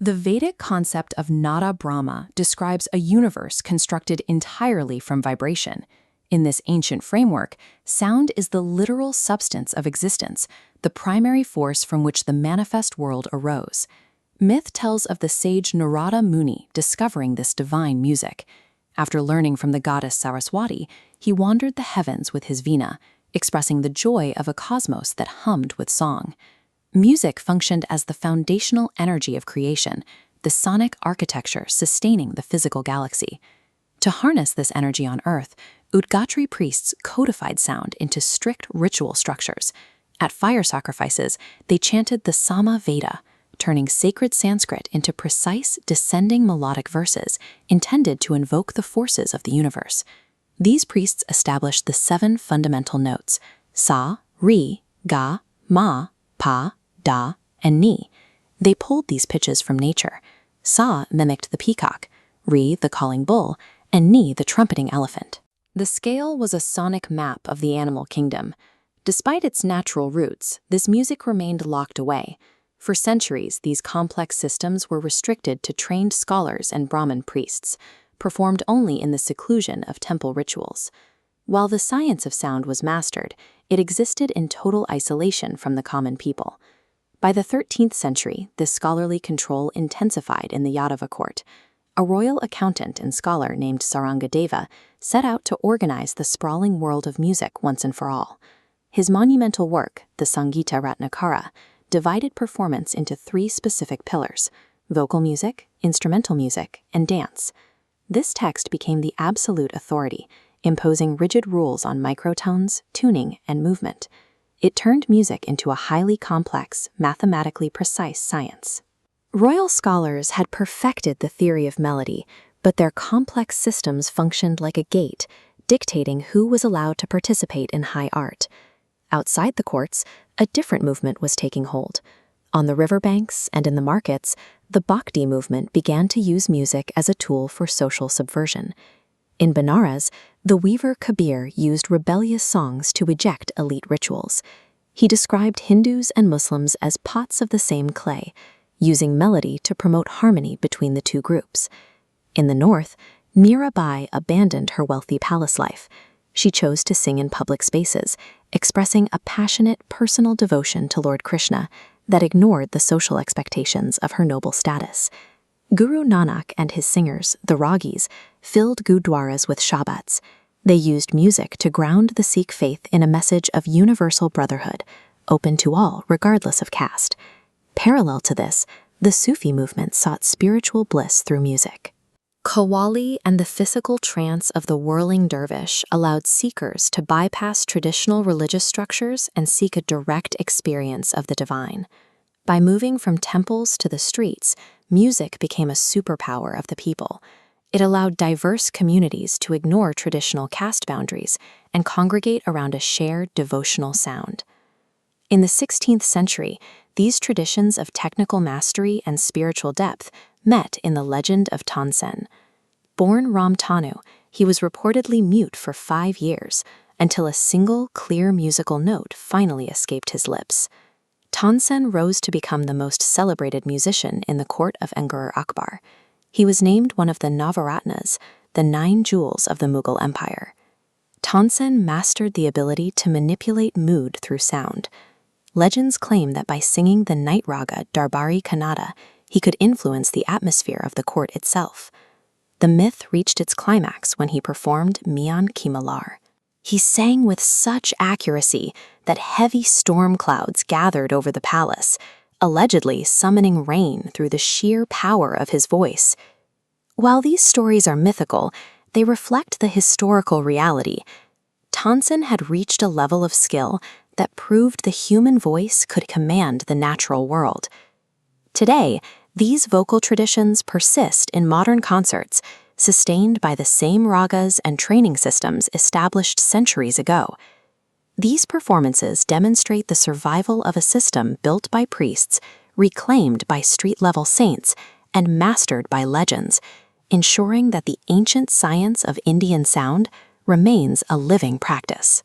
The Vedic concept of Nada Brahma describes a universe constructed entirely from vibration. In this ancient framework, sound is the literal substance of existence, the primary force from which the manifest world arose. Myth tells of the sage Narada Muni discovering this divine music. After learning from the goddess Saraswati, he wandered the heavens with his veena, expressing the joy of a cosmos that hummed with song. Music functioned as the foundational energy of creation, the sonic architecture sustaining the physical galaxy. To harness this energy on Earth, Udgatri priests codified sound into strict ritual structures. At fire sacrifices, they chanted the Sama Veda, turning sacred Sanskrit into precise, descending melodic verses intended to invoke the forces of the universe. These priests established the 7 fundamental notes: Sa, Re, Ga, Ma, Pa, Da, and Ni. They pulled these pitches from nature. Sa mimicked the peacock, Re the calling bull, and Ni the trumpeting elephant. The scale was a sonic map of the animal kingdom. Despite its natural roots, this music remained locked away. For centuries, these complex systems were restricted to trained scholars and Brahmin priests, performed only in the seclusion of temple rituals. While the science of sound was mastered, it existed in total isolation from the common people. By the 13th century, this scholarly control intensified in the Yadava court. A royal accountant and scholar named Sarangadeva set out to organize the sprawling world of music once and for all. His monumental work, the Sangita Ratnakara, divided performance into 3 specific pillars: vocal music, instrumental music, and dance. This text became the absolute authority, imposing rigid rules on microtones, tuning, and movement. It turned music into a highly complex, mathematically precise science. Royal scholars had perfected the theory of melody, but their complex systems functioned like a gate, dictating who was allowed to participate in high art. Outside the courts, a different movement was taking hold. On the riverbanks and in the markets, the Bhakti movement began to use music as a tool for social subversion. In Benares, the weaver Kabir used rebellious songs to eject elite rituals. He described Hindus and Muslims as pots of the same clay, using melody to promote harmony between the 2 groups. In the north, Mirabai abandoned her wealthy palace life. She chose to sing in public spaces, expressing a passionate, personal devotion to Lord Krishna that ignored the social expectations of her noble status. Guru Nanak and his singers, the Ragis, filled gurdwaras with Shabbats. They used music to ground the Sikh faith in a message of universal brotherhood, open to all regardless of caste. Parallel to this, the Sufi movement sought spiritual bliss through music. Qawwali and the physical trance of the whirling dervish allowed seekers to bypass traditional religious structures and seek a direct experience of the divine. By moving from temples to the streets, music became a superpower of the people. It allowed diverse communities to ignore traditional caste boundaries and congregate around a shared devotional sound. In the 16th century, these traditions of technical mastery and spiritual depth met in the legend of Tansen. Born Ramtanu, he was reportedly mute for 5 years, until a single, clear musical note finally escaped his lips. Tansen rose to become the most celebrated musician in the court of Emperor Akbar. He was named one of the Navaratnas, the 9 jewels of the Mughal Empire. Tansen mastered the ability to manipulate mood through sound. Legends claim that by singing the night raga Darbari Kannada, he could influence the atmosphere of the court itself. The myth reached its climax when he performed Mian Ki Malar. He sang with such accuracy that heavy storm clouds gathered over the palace, allegedly summoning rain through the sheer power of his voice. While these stories are mythical, they reflect the historical reality. Tansen had reached a level of skill that proved the human voice could command the natural world. Today, these vocal traditions persist in modern concerts, sustained by the same ragas and training systems established centuries ago. These performances demonstrate the survival of a system built by priests, reclaimed by street-level saints, and mastered by legends, ensuring that the ancient science of Indian sound remains a living practice.